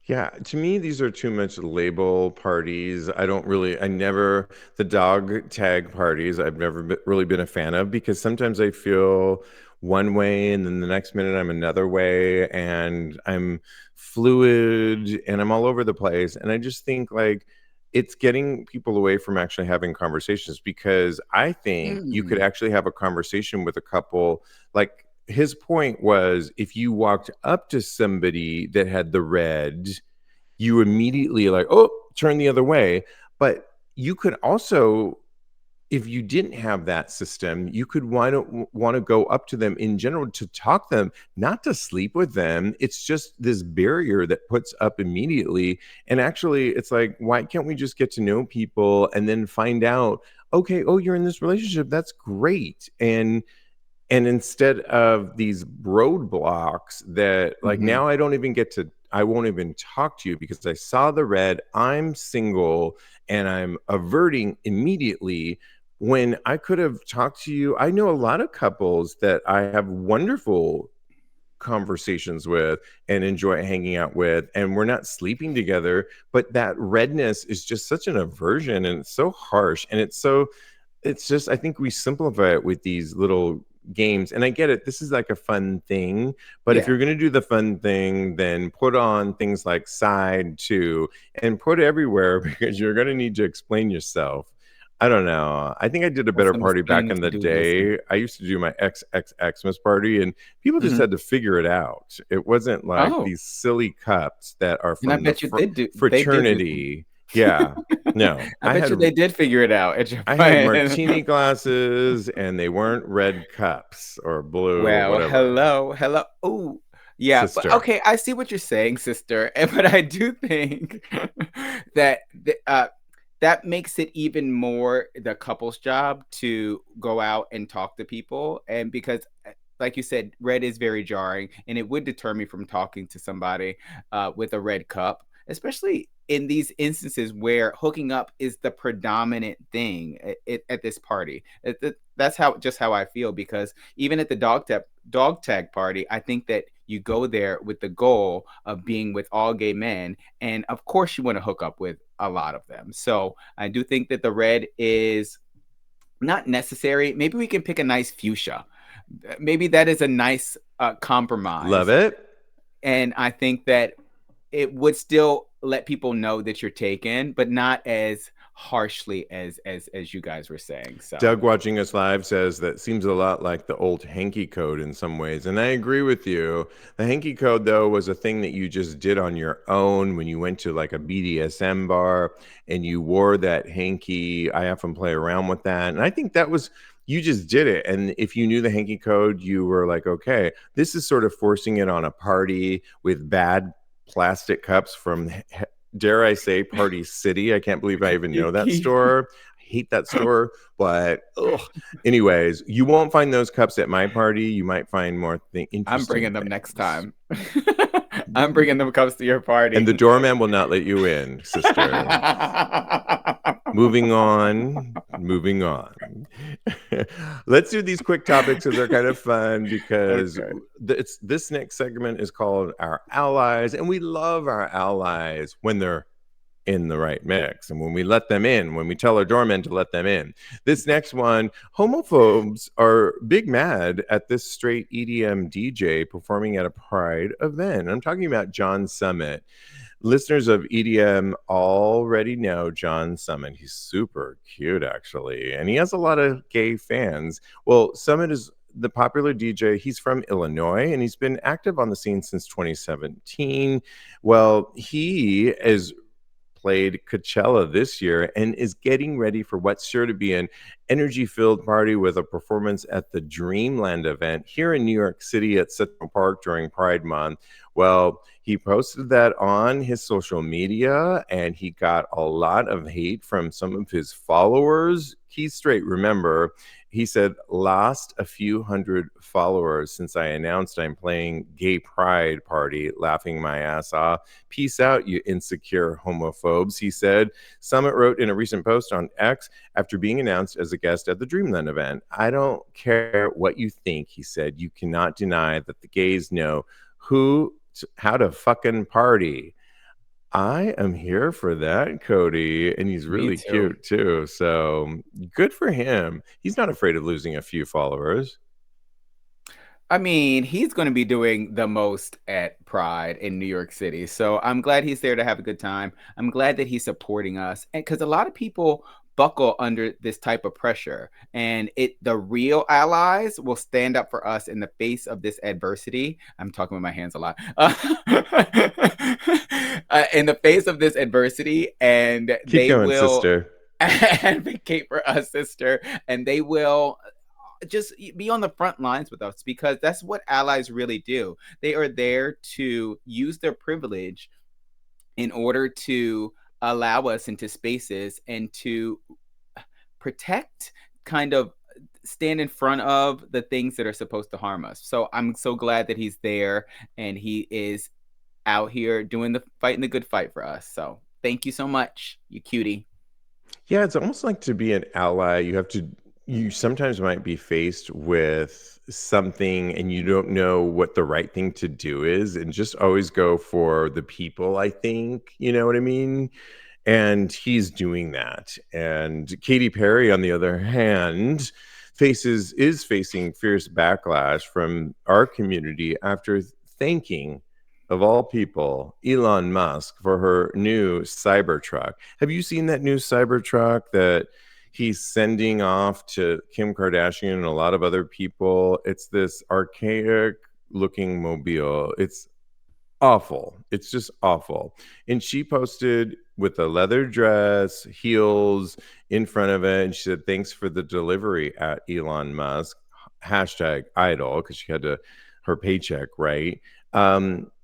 Yeah, to me, these are too much label parties. The dog tag parties, I've never really been a fan of, because sometimes I feel one way and then the next minute I'm another way, and I'm fluid and I'm all over the place. And I just think like it's getting people away from actually having conversations, because I think you could Mm. actually have a conversation with a couple. Like, his point was, if you walked up to somebody that had the red, you immediately like, oh, turn the other way. But you could also, if you didn't have that system, you could want to go up to them in general to talk to them, not to sleep with them. It's just this barrier that puts up immediately. And actually, it's like, why can't we just get to know people and then find out, okay, oh, you're in this relationship, that's great. And instead of these roadblocks that, like, Hmm. now I won't even talk to you because I saw the red, I'm single, and I'm averting immediately, when I could have talked to you. I know a lot of couples that I have wonderful conversations with and enjoy hanging out with, and we're not sleeping together, but that redness is just such an aversion, and it's so harsh, and it's just, I think we simplify it with these little games. And I get it, this is like a fun thing, but if Yeah. you're going to do the fun thing, then put on things like side too, and put everywhere, because you're going to need to explain yourself. I don't know. I think I did a Well, better some party back in things the do listen. day. I used to do my XXXmas party, and people just Hmm. had to figure it out. It wasn't like Oh, these silly cups that are and I from the bet you they did do some. fraternity. Yeah. No, I bet you they did figure it out at your I had point. martini glasses, and they weren't red cups or blue or Well, whatever. hello. Oh, yeah, but Sister. okay, I see what you're saying, sister. But I do think that that makes it even more the couple's job to go out and talk to people. And because, like you said, red is very jarring, and it would deter me from talking to somebody with a red cup, especially in these instances where hooking up is the predominant thing at this party. That's how I feel, because even at the dog tag party, I think that you go there with the goal of being with all gay men, and of course you want to hook up with a lot of them. So I do think that the red is not necessary. Maybe we can pick a nice fuchsia. Maybe that is a nice Love compromise. it. And I think that it would still let people know that you're taken, but not as harshly as you guys were saying. So Doug, watching us live, says that seems a lot like the old hanky code in some ways. And I agree with you. The hanky code, though, was a thing that you just did on your own when you went to like a BDSM bar and you wore that hanky. I often play around with that. And I think that was, you just did it. And if you knew the hanky code, you were like, okay, this is sort of forcing it on a party with bad plastic cups from, dare I say, Party City. I can't believe I even you know that keep. store. I hate that store, but ugh. Anyways, you won't find those cups at my party. You might find more I'm interesting bringing them next things. time. I'm bringing them cups to your And the party. doorman will not let you in, sister. Moving on, moving on. Let's do these quick topics because they're kind of fun, because Okay. this next segment is called Our Allies, and we love our allies when they're in the right mix. And when we let them in, when we tell our doormen to let them in. This next one, homophobes are big mad at this straight EDM DJ performing at a Pride event. I'm talking about John Summit. Listeners of EDM already know John Summit. He's super cute, actually, and he has a lot of gay fans. Well, Summit is the popular DJ. He's from Illinois, and he's been active on the scene since 2017. Well, he is played Coachella this year and is getting ready for what's sure to be an energy-filled party with a performance at the Dreamland event here in New York City at Central Park during Pride Month. Well, he posted that on his social media, and he got a lot of hate from some of his followers. He's straight, remember. He said, lost a few hundred followers since I announced I'm playing Gay Pride Party, laughing my ass off. Peace out, you insecure homophobes, he said. Summit wrote in a recent post on X after being announced as a guest at the Dreamland event. I don't care what you think, he said. You cannot deny that the gays know how to fucking party. I am here for that, Kodi, and he's really cute too. So good for him. He's not afraid of losing a few followers. I mean, he's going to be doing the most at Pride in New York City. So I'm glad he's there to have a good time. I'm glad that he's supporting us. And because a lot of people buckle under this type of pressure, and the real allies will stand up for us in the face of this adversity. I'm talking with my hands a lot. In the face of this adversity, and Keep going, sister. Advocate for us, sister, and they will just be on the front lines with us, because that's what allies really do. They are there to use their privilege in order to allow us into spaces and to protect, kind of stand in front of the things that are supposed to harm us. So I'm so glad that he's there and he is out here doing fighting the good fight for us. So thank you so much, you cutie. Yeah, it's almost like to be an ally, you sometimes might be faced with something and you don't know what the right thing to do is, and just always go for the people, I think, you know what I mean? And he's doing that. And Katy Perry, on the other hand, is facing fierce backlash from our community after thanking, of all people, Elon Musk for her new Cybertruck. Have you seen that new Cybertruck that he's sending off to Kim Kardashian and a lot of other people? It's this archaic looking mobile. It's awful. It's just awful. And she posted with a leather dress, heels in front of it, and she said, thanks for the delivery at Elon Musk, #idol, because she had her paycheck, right?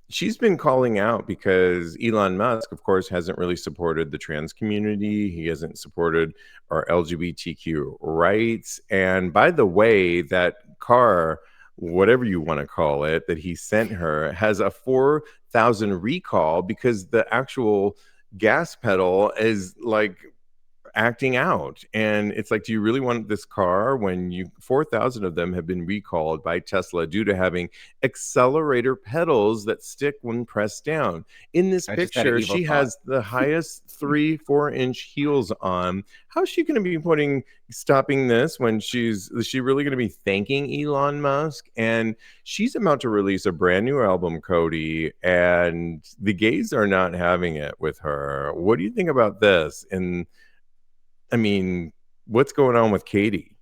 She's been calling out because Elon Musk, of course, hasn't really supported the trans community. He hasn't supported our LGBTQ rights. And by the way, that car, whatever you want to call it, that he sent her has a 4,000 recall because the actual gas pedal is like acting out. And it's like, do you really want this car when 4,000 of them have been recalled by Tesla due to having accelerator pedals that stick when pressed down? In this picture, she has the highest 3-4 inch heels on. How's she going to be stopping this when is she really going to be thanking Elon Musk? And she's about to release a brand new album, Kodi, and the gays are not having it with her. What do you think about this? And I mean, what's going on with Katy?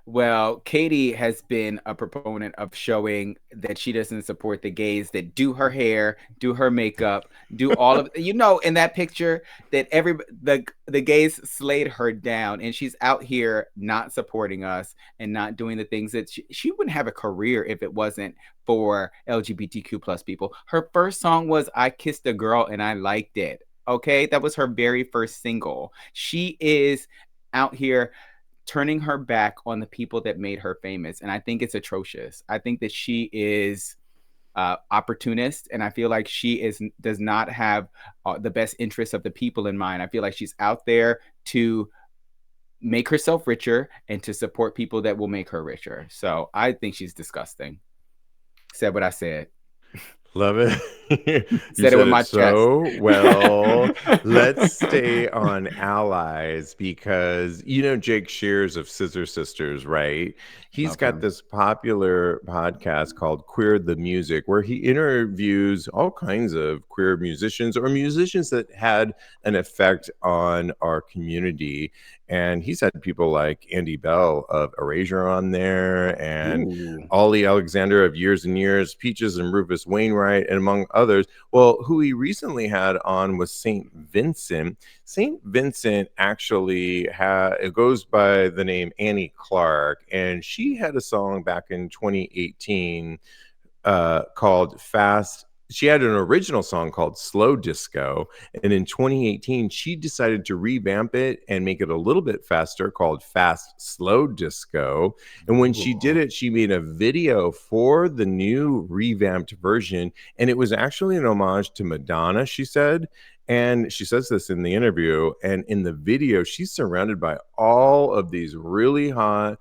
Well, Katy has been a proponent of showing that she doesn't support the gays that do her hair, do her makeup, do all of in that picture that the gays slayed her down, and she's out here not supporting us and not doing the things that she wouldn't have a career if it wasn't for LGBTQ plus people. Her first song was I Kissed a Girl and I Liked It. Okay, that was her very first single. She is out here turning her back on the people that made her famous, and I think it's atrocious. I think that she is opportunist, and I feel like she does not have the best interests of the people in mind. I feel like she's out there to make herself richer and to support people that will make her richer. So I think she's disgusting. Said what I said. Love it. You Said it said with it my chest. so well. Let's stay on allies because you know Jake Shears of Scissor Sisters, right? He's Love got him. this popular podcast called Queer the Music where he interviews all kinds of queer musicians or musicians that had an effect on our community. And he's had people like Andy Bell of Erasure on there and Ooh. Ollie Alexander of Years and Years, Peaches and Rufus Wainwright, and among others. Well, who he recently had on was St. Vincent. St. Vincent actually it goes by the name Annie Clark, and she had a song back in 2018 called Fast. She had an original song called Slow Disco. And in 2018, she decided to revamp it and make it a little bit faster called Fast Slow Disco. And when she did Ooh. it, she made a video for the new revamped version. And it was actually an homage to Madonna, she said. And she says this in the interview. And in the video, she's surrounded by all of these really hot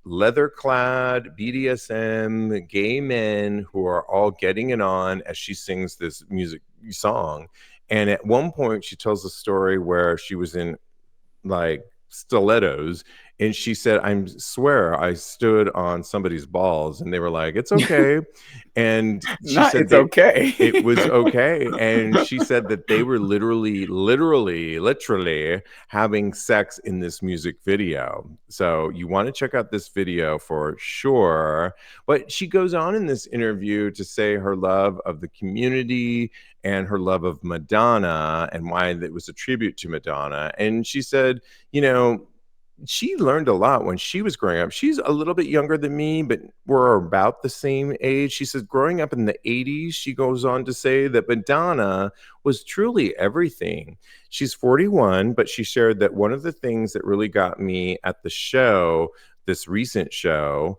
leather clad BDSM gay men who are all getting it on as she sings this music song. And at one point, she tells a story where she was in like stilettos and she said, I swear I stood on somebody's balls, and they were like, it's okay. And she Not said it's okay. it was okay. And she said that they were literally having sex in this music video. So you want to check out this video for sure. But she goes on in this interview to say her love of the community and her love of Madonna and why that was a tribute to Madonna. And she said, you know, she learned a lot when she was growing up. She's a little bit younger than me, but we're about the same age. She says growing up in the 80s, she goes on to say that Madonna was truly everything. She's 41, but she shared that one of the things that really got me at the show, this recent show,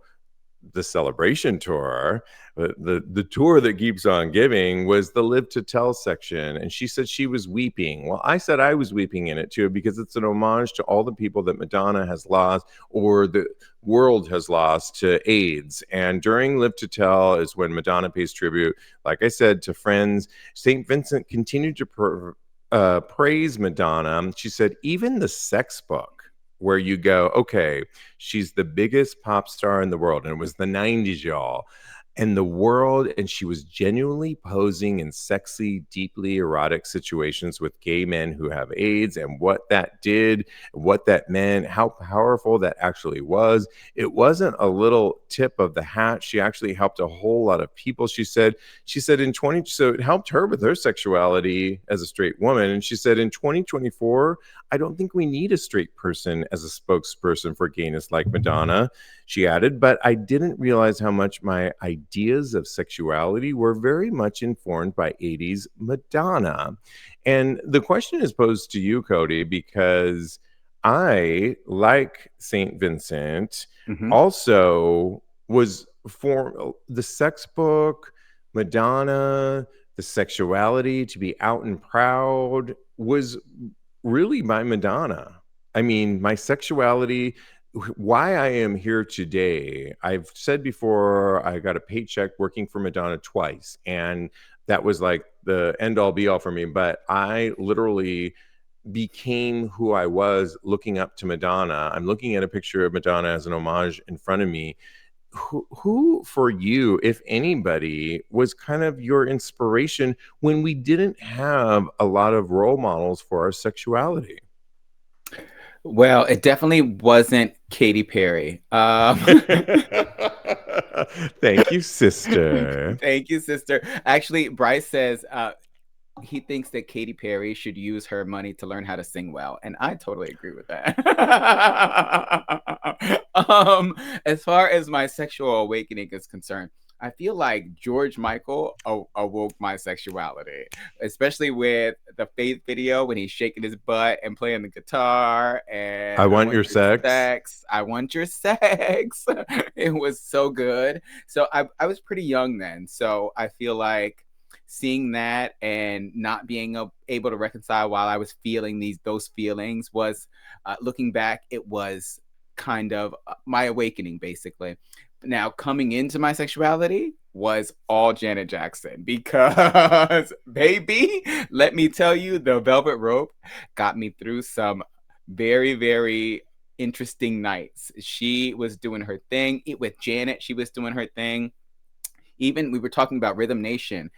the celebration tour, the tour that keeps on giving, was the Live to Tell section. And she said she was weeping. Well, I said I was weeping in it too, because it's an homage to all the people that Madonna has lost or the world has lost to AIDS. And during Live to Tell is when Madonna pays tribute, like I said, to friends. St. Vincent continued to praise Madonna. She said, even the sex book, where you go, okay, she's the biggest pop star in the world. And it was the 90s, y'all. And the world, and she was genuinely posing in sexy, deeply erotic situations with gay men who have AIDS, and what that did, what that meant, how powerful that actually was. It wasn't a little tip of the hat. She actually helped a whole lot of people. She said in 20, so it helped her with her sexuality as a straight woman. And she said in 2024, I don't think we need a straight person as a spokesperson for gayness like Madonna. She added, but I didn't realize how much my ideas of sexuality were very much informed by 80s Madonna. And the question is posed to you, Kodi, because I, like St. Vincent, also was for the sex book, Madonna, the sexuality, to be out and proud was really by Madonna. I mean, my sexuality, why I am here today. I've said before, I got a paycheck working for Madonna twice, and that was like the end all be all for me. But I literally became who I was looking up to Madonna. I'm looking at a picture of Madonna as an homage in front of me. Who for you, if anybody, was kind of your inspiration when we didn't have a lot of role models for our sexuality? Well, it definitely wasn't Katy Perry. Thank you, sister. Thank you, sister. Actually, Bryce says he thinks that Katy Perry should use her money to learn how to sing well, and I totally agree with that. As far as my sexual awakening is concerned, I feel like George Michael awoke my sexuality, especially with the Faith video when he's shaking his butt and playing the guitar and I want your sex. I want your sex. It was so good. So I was pretty young then. So I feel like seeing that and not being able to reconcile while I was feeling those feelings was, looking back, it was kind of my awakening, basically. Now, coming into my sexuality was all Janet Jackson because, baby, let me tell you, the Velvet Rope got me through some very, very interesting nights. She was doing her thing. With Janet, she was doing her thing. Even we were talking about Rhythm Nation.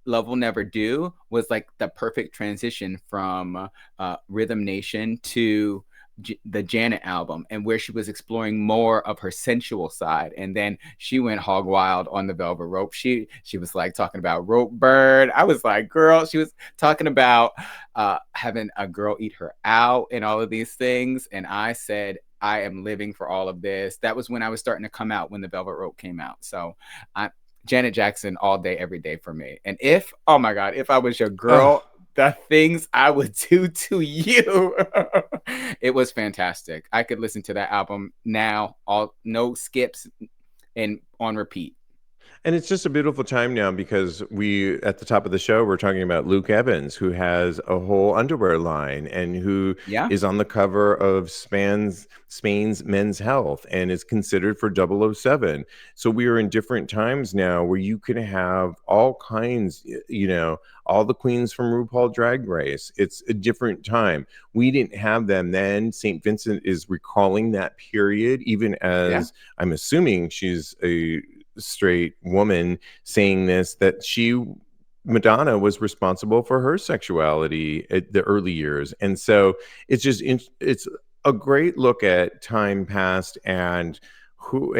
Love Will Never Do was like the perfect transition from Rhythm Nation to the Janet album, and where she was exploring more of her sensual side. And then she went hog wild on the Velvet Rope. She was like talking about rope burn. I was like, girl, she was talking about having a girl eat her out and all of these things. And I said, I am living for all of this. That was when I was starting to come out, when the Velvet Rope came out. So Janet Jackson all day, every day for me. And if, oh my God, if I was your girl, the things I would do to you. It was fantastic. I could listen to that album now, no skips, and on repeat. And it's just a beautiful time now because we, at the top of the show, we're talking about Luke Evans, who has a whole underwear line and who is on the cover of Spain's Men's Health and is considered for 007. So we are in different times now where you can have all kinds, all the queens from RuPaul Drag Race. It's a different time. We didn't have them then. St. Vincent is recalling that period, even as I'm assuming she's a straight woman saying this, that Madonna was responsible for her sexuality at the early years. And so it's just it's a great look at time past and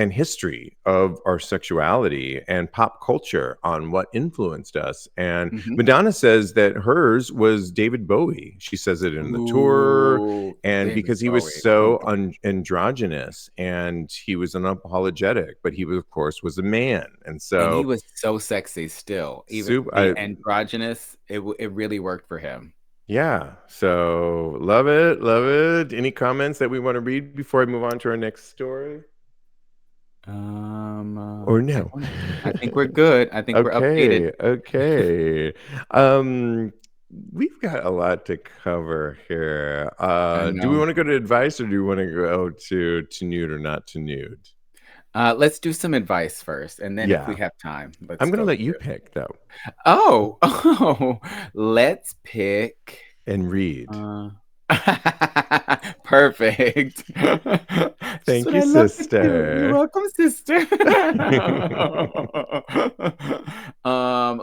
history of our sexuality and pop culture on what influenced us. And Madonna says that hers was David Bowie. She says it in the tour, and David because he was so androgynous and he was unapologetic, but he was, of course, was a man, and he was so sexy still. Even androgynous, it really worked for him. Yeah, so love it. Any comments that we want to read before I move on to our next story? Or no? I think we're good. I think we're updated. Okay. We've got a lot to cover here. Do we want to go to advice, or do we want to go to nude or not to nude? Let's do some advice first, and then if we have time, I'm going to let you pick, though. Oh, let's pick and read. Perfect. Thank you, sister. You're welcome, sister.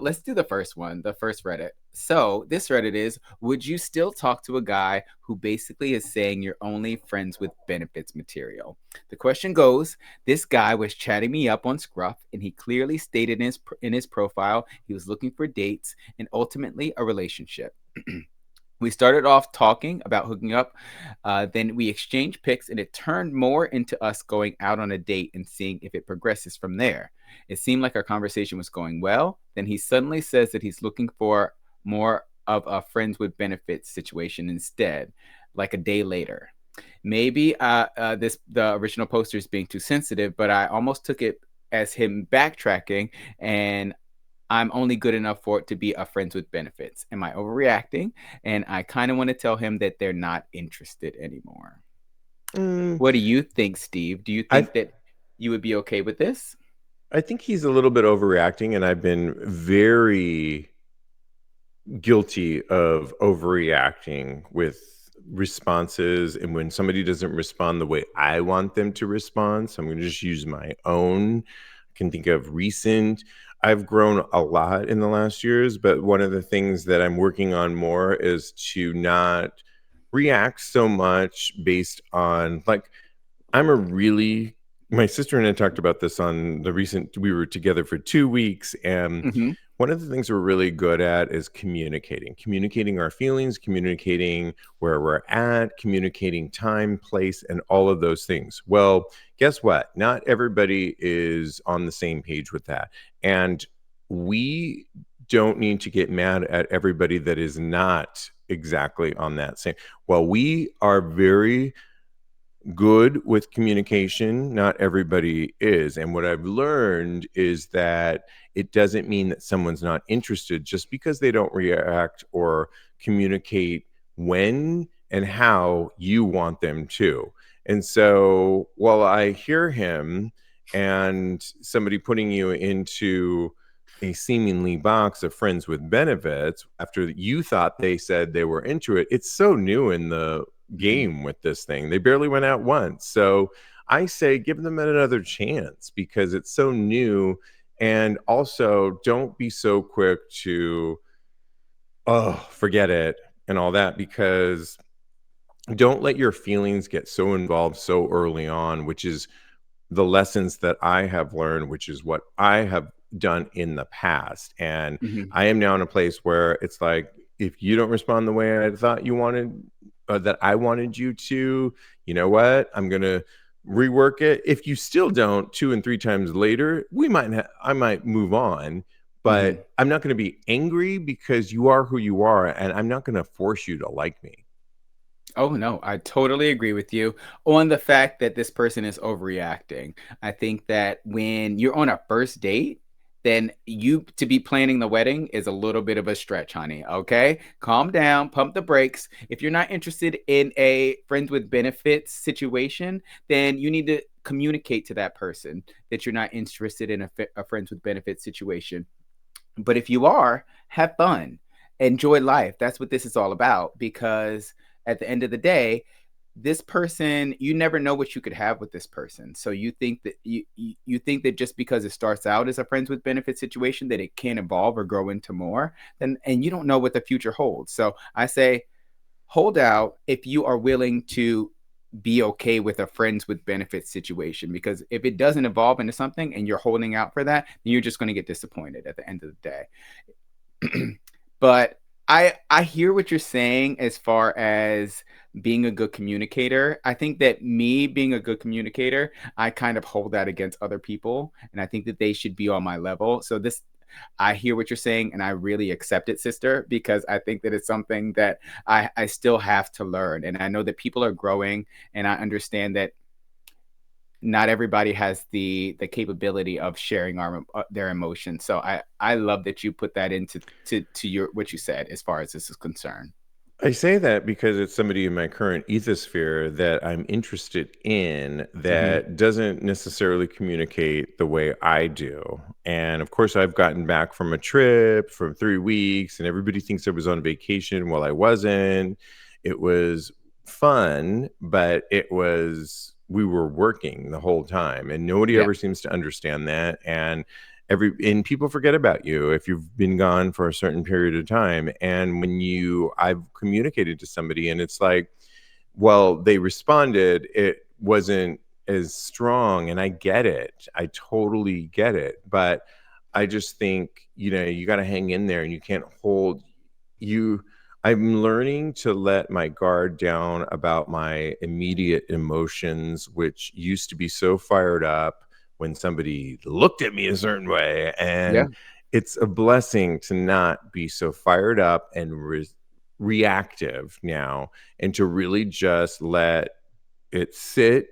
Let's do the first one, the first Reddit. So this Reddit is, would you still talk to a guy who basically is saying you're only friends with benefits material? The question goes, this guy was chatting me up on Scruff, and he clearly stated in his profile he was looking for dates and ultimately a relationship. We started off talking about hooking up, then we exchanged pics, and it turned more into us going out on a date and seeing if it progresses from there. It seemed like our conversation was going well. Then he suddenly says that he's looking for more of a friends with benefits situation instead, like a day later. Maybe the original poster is being too sensitive, but I almost took it as him backtracking, and I'm only good enough for it to be a friends with benefits. Am I overreacting? And I kind of want to tell him that they're not interested anymore. What do you think, Steve? Do you think that you would be okay with this? I think he's a little bit overreacting, and I've been very guilty of overreacting with responses, and when somebody doesn't respond the way I want them to respond. So I'm going to just use my own. I can think of recent. I've grown a lot in the last years, but one of the things that I'm working on more is to not react so much based on, like, my sister and I talked about this on the recent, we were together for 2 weeks, and one of the things we're really good at is communicating our feelings, communicating where we're at, communicating time, place, and all of those things. Well, guess what? Not everybody is on the same page with that. And we don't need to get mad at everybody that is not exactly on that same. Well, we are very good with communication. Not everybody is. And what I've learned is that it doesn't mean that someone's not interested just because they don't react or communicate when and how you want them to. And so while I hear him and somebody putting you into a seemingly box of friends with benefits after you thought they said they were into it. It's so new in the game with this thing. They barely went out once. So I say give them another chance because it's so new. And also don't be so quick to, oh, forget it and all that, because don't let your feelings get so involved so early on, which is the lessons that I have learned, which is what I have done in the past. And Mhm. I am now in a place where it's like, if you don't respond the way I thought you wanted, that I wanted you to, you know what? I'm going to rework it. If you still don't 2 and 3 times later, I might move on, but Mhm. I'm not going to be angry because you are who you are. And I'm not going to force you to like me. Oh, no, I totally agree with you on the fact that this person is overreacting. I think that when you're on a first date, then you to be planning the wedding is a little bit of a stretch, honey. Okay. Calm down, pump the brakes. If you're not interested in a friends with benefits situation, then you need to communicate to that person that you're not interested in a friends with benefits situation. But if you are, have fun, enjoy life. That's what this is all about. Because at the end of the day, this person, you never know what you could have with this person. So you think that you think that just because it starts out as a friends with benefit situation, that it can evolve or grow into more. And you don't know what the future holds. So I say, hold out if you are willing to be okay with a friends with benefits situation, because if it doesn't evolve into something and you're holding out for that, then you're just going to get disappointed at the end of the day. But I hear what you're saying as far as being a good communicator. I think that me being a good communicator, I kind of hold that against other people, and I think that they should be on my level. So this, I hear what you're saying, and I really accept it, sister, because I think that it's something that I still have to learn. And I know that people are growing, and I understand that not everybody has the capability of sharing their emotions. So I love that you put that into to your what you said as far as this is concerned. I say that because it's somebody in my current ethosphere that I'm interested in Hmm. that doesn't necessarily communicate the way I do. And of course, I've gotten back from a trip from 3 weeks, and everybody thinks I was on vacation. While I wasn't. It was fun, but we were working the whole time, and nobody Yeah. ever seems to understand that. And people forget about you if you've been gone for a certain period of time. And I've communicated to somebody and it's like, well, they responded, it wasn't as strong, and I get it. I totally get it. But I just think, you got to hang in there, and you can't hold you. I'm learning to let my guard down about my immediate emotions, which used to be so fired up when somebody looked at me a certain way. Yeah. And it's a blessing to not be so fired up and reactive now, and to really just let it sit,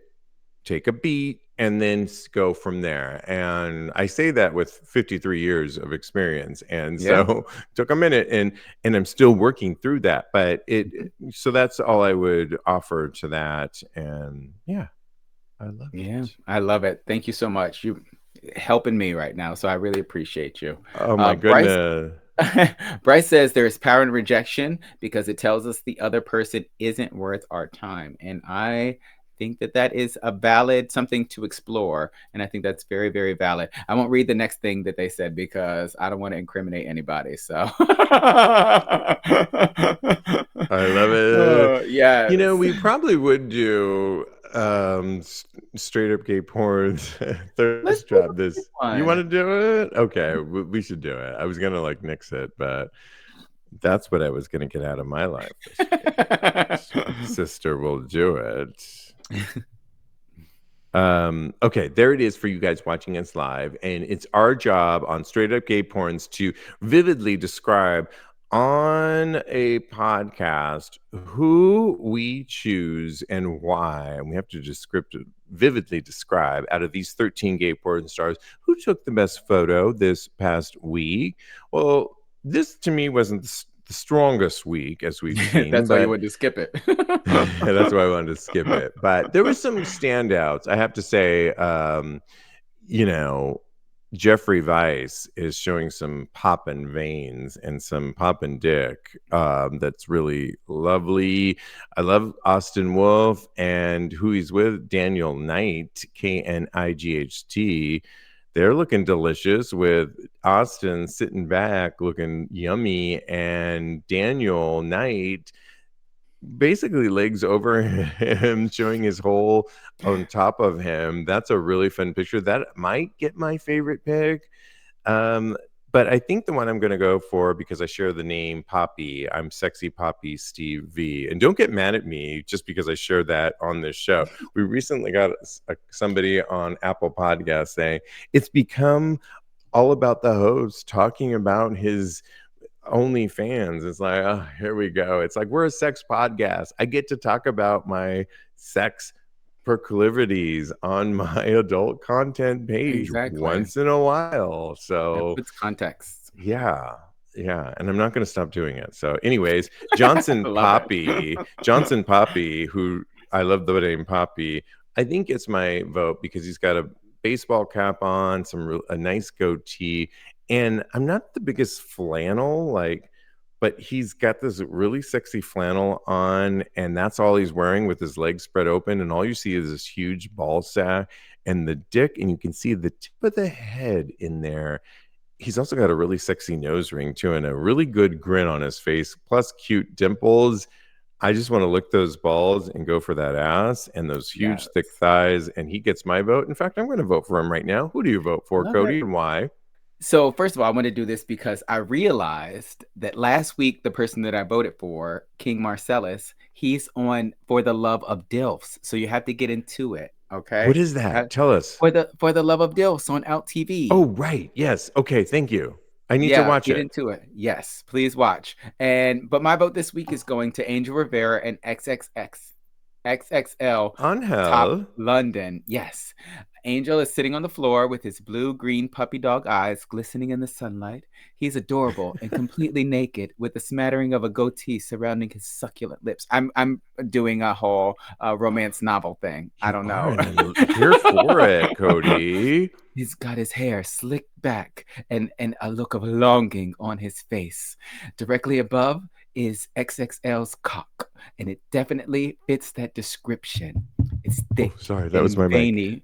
take a beat, and then go from there. And I say that with 53 years of experience. And Yeah. so took a minute, and I'm still working through that. But Mhm. so that's all I would offer to that. And yeah, I love Yeah. it. I love it. Thank you so much. You helping me right now. So I really appreciate you. Oh my Bryce goodness. Bryce says there is power in rejection because it tells us the other person isn't worth our time. And I think that that is a valid something to explore. And I think that's very, very valid. I won't read the next thing that they said because I don't want to incriminate anybody. So, I love it. yes. We probably would do straight up gay porn Let's thirst do trap this. You want one. to do it? Okay, we should do it. I was gonna like nix it, but that's what I was gonna get out of my life this week. Sister will do it. Okay, there it is for you guys watching us live. And it's our job on Straight Up Gay Porns to vividly describe on a podcast who we choose and why. And we have to vividly describe out of these 13 gay porn stars who took the best photo this past week. Well, this to me wasn't the strongest week as we've seen, That's why you but wanted to skip it. that's why I wanted to skip it. But there were some standouts, I have to say. you know, Jeffrey Weiss is showing some poppin' veins and some poppin' dick. That's really lovely. I love Austin Wolf and who he's with, Daniel Knight, Knight. They're looking delicious with Austin sitting back looking yummy and Daniel Knight basically legs over him, showing his hole on top of him. That's a really fun picture. That might get my favorite pick. Um, but I think the one I'm going to go for, because I share the name Poppy, I'm Sexy Poppy Steve V. And don't get mad at me just because I shared that on this show. We recently got somebody on Apple Podcast saying it's become all about the host talking about his OnlyFans. It's like, oh, here we go. It's like we're a sex podcast. I get to talk about my sex proclivities on my adult content page Exactly. once in a while. That So puts context. yeah. And I'm not going to stop doing it. So anyways, Johnson Poppy, who I love the name Poppy. I think it's my vote because he's got a baseball cap on, a nice goatee, and I'm not the biggest flannel but he's got this really sexy flannel on, and that's all he's wearing with his legs spread open, and all you see is this huge ball sack and the dick, and you can see the tip of the head in there. He's also got a really sexy nose ring too, and a really good grin on his face, plus cute dimples. I just want to lick those balls and go for that ass and those huge thick thighs, and he gets my vote. In fact, I'm going to vote for him right now. Who do you vote for, Kodi, and why? So first of all, I want to do this because I realized that last week the person that I voted for, King Marcellus, he's on For the Love of DILFs. So you have to get into it. Okay. What is that? Tell us. For the Love of DILFs on Out TV. Oh, right. Yes. Okay. Thank you. I need to watch get into it. Yes, please watch. But my vote this week is going to Angel Rivera and XXL Top London. Yes. Angel is sitting on the floor with his blue-green puppy dog eyes glistening in the sunlight. He's adorable and completely naked with a smattering of a goatee surrounding his succulent lips. I'm doing a whole romance novel thing. I don't know. Here for it, Kodi. He's got his hair slicked back and a look of longing on his face. Directly above is XXL's cock, and it definitely fits that description. It's thick. Oh, sorry, that was my veiny.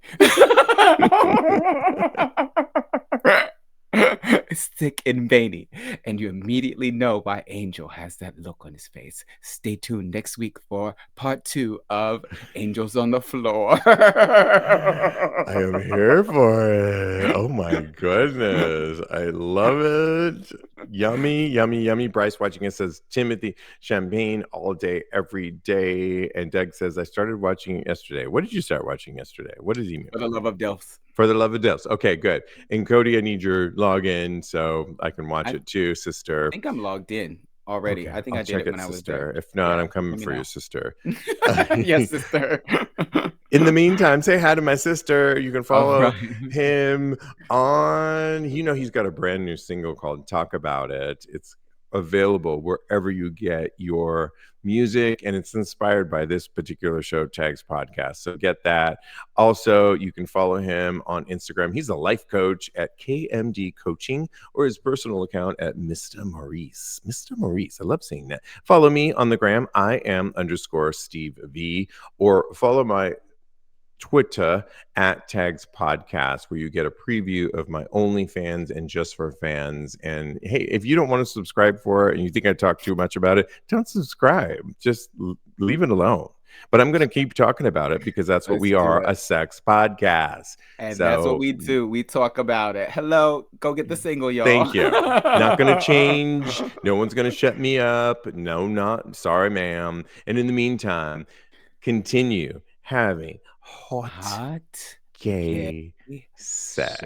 It's thick and veiny, and you immediately know why Angel has that look on his face. Stay tuned next week for part 2 of Angels on the Floor. I am here for it. Oh my goodness. I love it. Yummy, yummy, yummy. Bryce watching it says Timothy Champagne all day, every day. And Doug says, I started watching it yesterday. What did you start watching yesterday? What did he mean? For the Love of DILFs. For the Love of DILFs. Okay, good. And Kodi, I need your login so I can watch it too, sister. I think I'm logged in already. Okay, I think I did it when I was there. If not, I'm coming for your sister. Yes, sister. In the meantime, say hi to my sister. You can follow him on, he's got a brand new single called Talk About It. It's available wherever you get your music, and it's inspired by this particular show, TAGSPodcast. So get that. Also, you can follow him on Instagram. He's a life coach at KMD Coaching, or his personal account at Mr. Maurice. Mr. Maurice. I love saying that. Follow me on the gram. I am _Steve V, or follow my Twitter at TAGSPodcast, where you get a preview of my OnlyFans and Just for Fans. And hey, if you don't want to subscribe for it and you think I talk too much about it, don't subscribe. Just leave it alone. But I'm going to keep talking about it because that's what we are, a sex podcast. And that's what we do. We talk about it. Hello, go get the single, y'all. Thank you. Not going to change. No one's going to shut me up. No, not. Sorry, ma'am. And in the meantime, continue having hot gay sex.